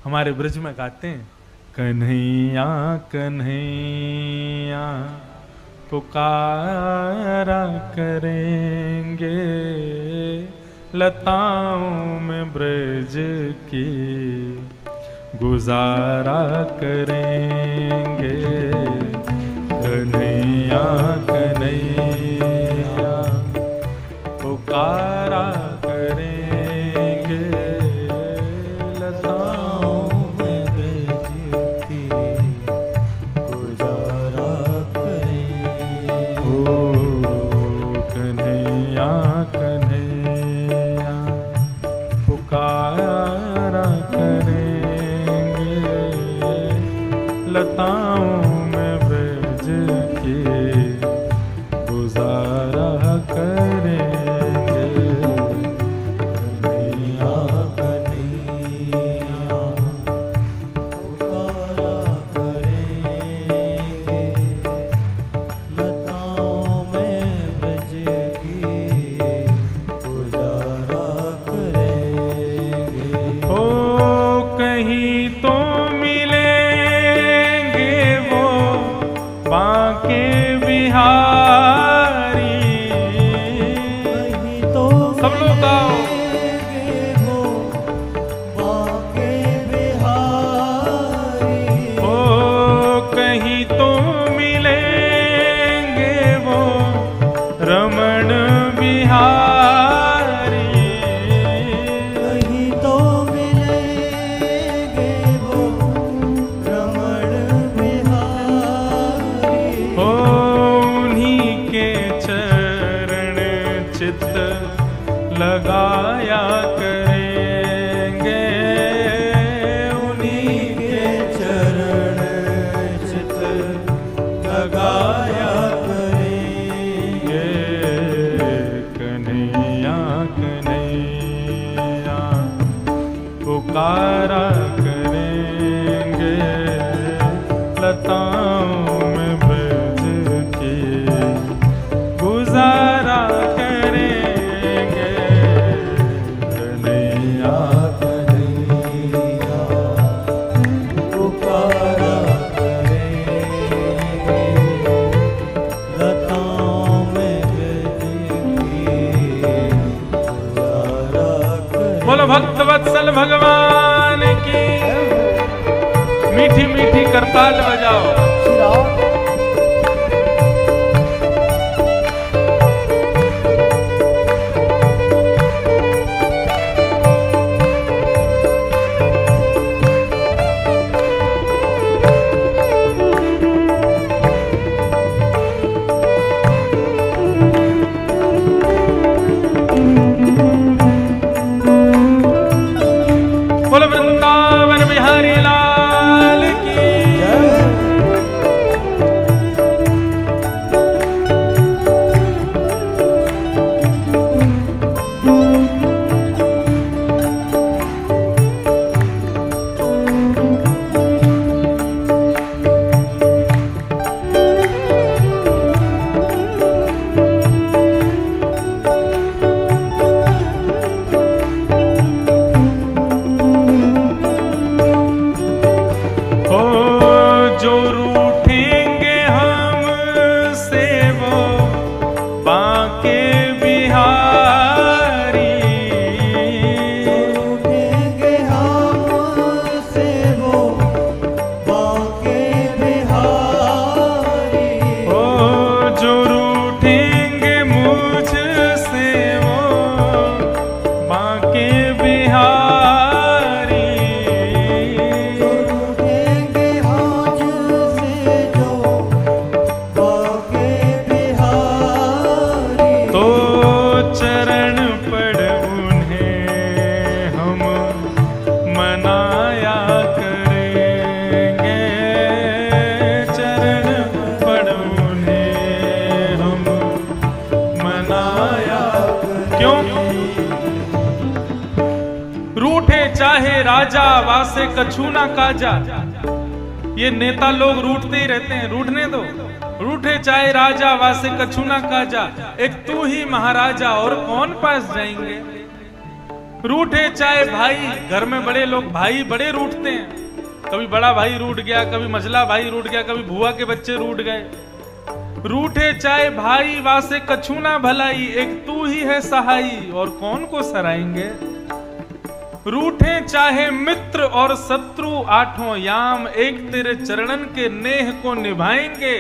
हमारे ब्रज में गाते हैं, कन्हैया कन्हैया पुकारा करेंगे, लताओं में ब्रज की गुजारा करेंगे। कन्हैया कन्हैया पुकारा करेंगे, लताओं में ब्रज की गुजारा करेंगे। ओ कन्हैया कन्हैया पुकारा करेंगे, लताओं में ब्रज की गुजारा करेंगे। कन्हैया कन्हैया पुकारा करेंगे, लताओं में ब्रज की गुजारा करेंगे। ओ कहीं तो मिलेंगे वो बांके बिहारी, कहीं तो सब लोग गाओ, वो बांके बिहारी। ओ कहीं तो मिलेंगे वो रमण बिहारी, कहीं तो मिलेंगे वो रमण बिहारी। ओ उन्हीं के चरण चित लगाया करेंगे, उन्हीं के चरण चित लगाया करेंगे। कन्हैया कन्हैया पुकारा करेंगे, लताओं में ब्रज की गुजारा करेंगे। कन्हैया कन्हैया पुकारा करेंगे, लताओं में ब्रज की गुजारा करेंगे। बोलो भक्त वत्सल भगवान की, मीठी मीठी करताल बजाओ। बोलो वृंदावन बिहारी लाल की। चाहे राजा वासे कछु ना काजा। ये नेता लोग रूठते ही रहते हैं, रूठने दो। रूठे चाहे राजा वासे कछु ना काजा, एक तू ही महाराजा और कौन पास जाएंगे। रूठे चाहे भाई, घर में बड़े लोग भाई बड़े रूठते हैं। कभी बड़ा भाई रूठ गया, कभी मझला भाई रूठ गया, कभी भुआ के बच्चे रूठ गए। रूठे चाहे भाई वासे कछु ना भलाई, एक तू ही है सहाई और कौन को सराएंगे। रूठे चाहे मित्र और शत्रु आठों याम, एक तेरे चरणन के नेह को निभाएंगे।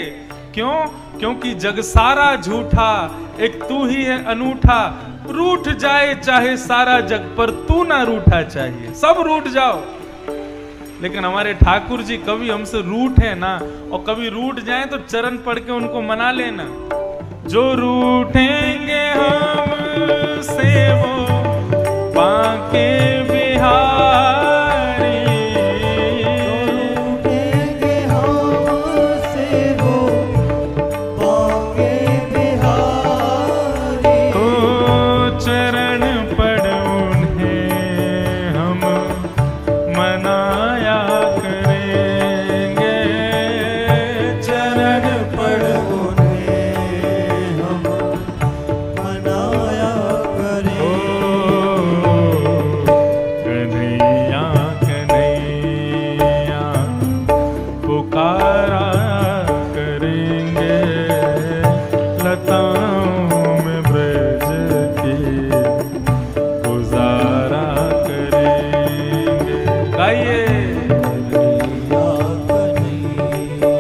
क्यों? क्योंकि जग सारा झूठा, एक तू ही है अनूठा। रूठ जाए चाहे सारा जग, पर तू ना रूठा चाहिए। सब रूठ जाओ, लेकिन हमारे ठाकुर जी कभी हमसे रूठे ना, और कभी रूठ जाए तो चरण पढ़ के उनको मना लेना। जो रूठेंगे हमसे वो बांके बिहारी, रूठेंगे हमसे वो बांके बिहारी। तो चरण पढ़ उन्हें हम मनाया करेंगे। चरण पढ़ उन्हें हम मनाया करेंगे। कन्हैया कन्हैया पुकारा करेंगे, लताओं में ब्रज की गुजारा करेंगे। गाइए। कन्हैया कन्हैया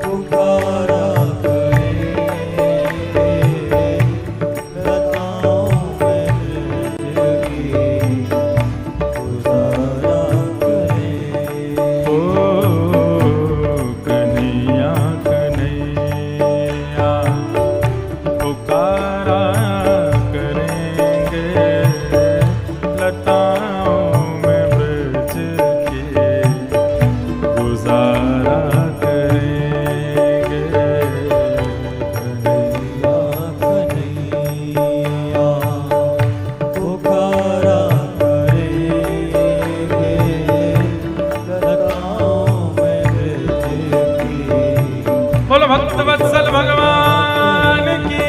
पुकारा करेंगे, लताओं में ब्रज की गुजारा करेंगे। ओ कन्हैया कन्हैया पुकारा करेंगे, लताओं में ब्रज के गुजारा करेंगे। कन्हैया कन्हैया पुकारा करेंगे, लताओं में ब्रज की। बोलो भक्त वत्सल भगवान की।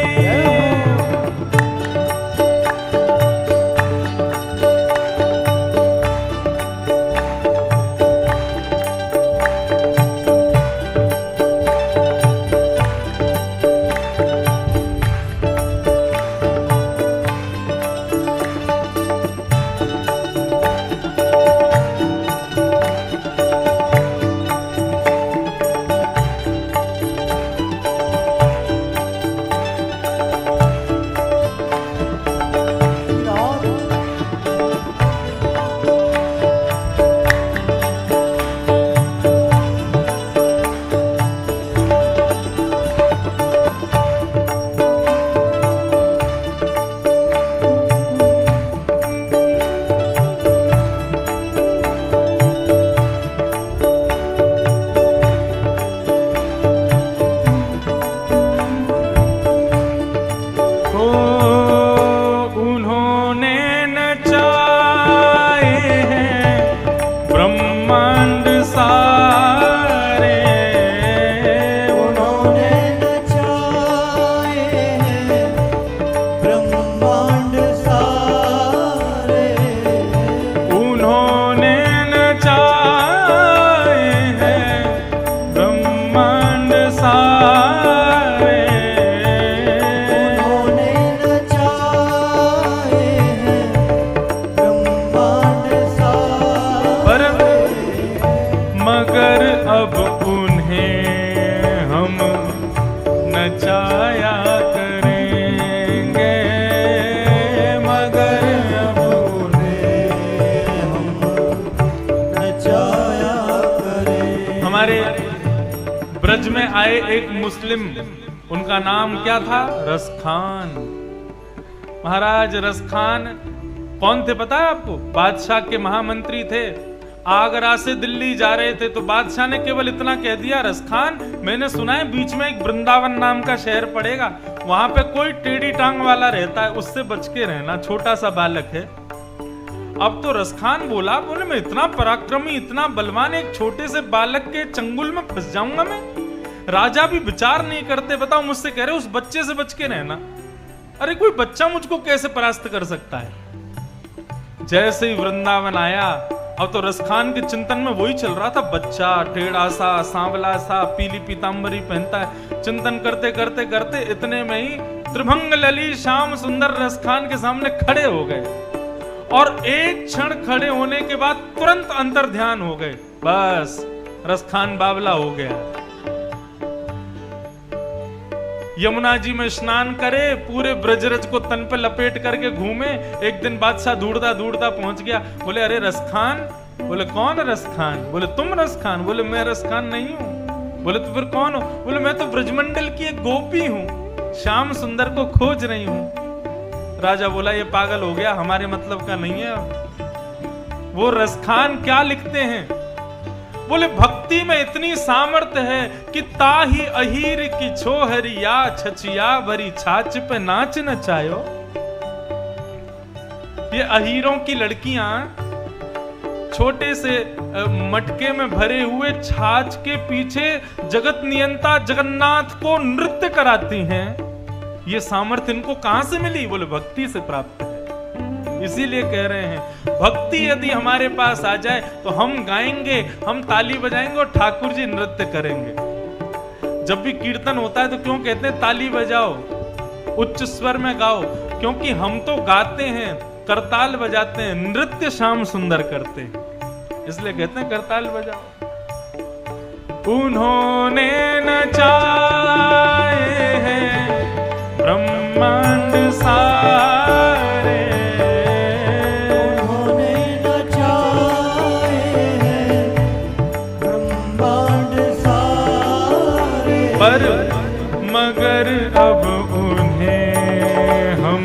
ब्रज में आए एक मुस्लिम, उनका नाम क्या था? रसखान। महाराज रसखान कौन थे पता है आपको? बादशाह के महामंत्री थे। आगरा से दिल्ली जा रहे थे तो बादशाह ने केवल इतना कह दिया, रसखान मैंने सुना है बीच में एक वृंदावन नाम का शहर पड़ेगा, वहां पे कोई टेढ़ी टांग वाला रहता है, उससे बच के रहना, छोटा सा बालक है। अब तो रसखान बोला, बोले मैं इतना पराक्रमी इतना बलवान एक छोटे से बालक के चंगुल में फंस जाऊंगा मैं? राजा भी विचार नहीं करते, बताओ मुझसे कह रहे उस बच्चे से बच के रहना। अरे कोई बच्चा मुझको कैसे परास्त कर सकता है? जैसे ही वृंदावन आया, अब तो रसखान के चिंतन में वही चल रहा था। बच्चा टेढ़ा सा, सांवला सा, पीली पीतांबरी पहनता है। चिंतन करते करते करते इतने में ही त्रिभंग लली श्याम सुंदर रसखान के सामने खड़े हो गए, और एक क्षण खड़े होने के बाद तुरंत अंतर ध्यान हो गए। बस रसखान बावला हो गया। यमुना जी में स्नान करे, पूरे ब्रजरज को तन पे लपेट करके घूमे। एक दिन बादशाह ढूंढता ढूंढता पहुंच गया। बोले अरे रसखान। बोले कौन रसखान? बोले तुम रसखान? बोले मैं रसखान नहीं हूं। बोले तो फिर कौन हो? बोले मैं तो ब्रजमंडल की एक गोपी हूं, श्याम सुंदर को खोज रही हूं। राजा बोला ये पागल हो गया, हमारे मतलब का नहीं है। वो रसखान क्या लिखते हैं? बोले भक्ति में इतनी सामर्थ्य है कि ताही अहीर की छोहरिया छचिया भरी छाछ पे नाच नचायो। ये अहीरों की लड़कियां छोटे से मटके में भरे हुए छाछ के पीछे जगत नियंता जगन्नाथ को नृत्य कराती हैं। ये सामर्थ्य इनको कहां से मिली? बोले भक्ति से प्राप्त है। इसीलिए कह रहे हैं भक्ति यदि हमारे पास आ जाए तो हम गाएंगे, हम ताली बजाएंगे और ठाकुर जी नृत्य करेंगे। जब भी कीर्तन होता है तो क्यों कहते हैं ताली बजाओ, उच्च स्वर में गाओ? क्योंकि हम तो गाते हैं, करताल बजाते हैं, नृत्य श्याम सुंदर करते हैं, इसलिए कहते हैं करताल बजाओ। उन्होंने नचाए हैं ब्रह्मांड सारे, पर मगर अब उन्हें हम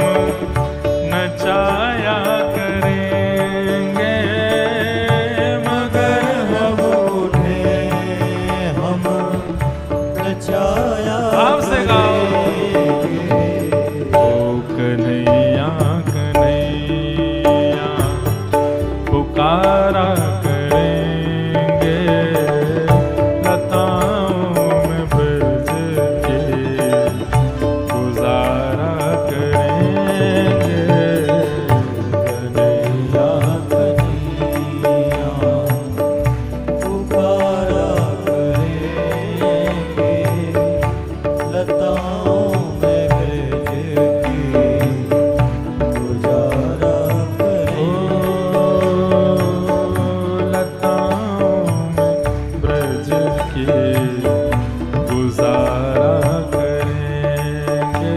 नचाया करेंगे, मगर अब उन्हें हम नचाया आपसे गाओ। ओ कन्हैया कन्हैया पुकारा करेंगे, लताओं में ब्रज के गुजारा करेंगे। कन्हैया कन्हैया पुकारा करेंगे, लताओं में ब्रज की गुजारा लताओं में ब्रज के गुजारा करेंगे,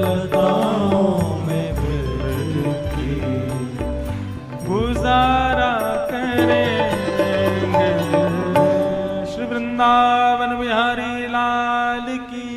लताओं में ब्रज की गुजारा करेंगे। श्री वृंदावन बिहारी लाल की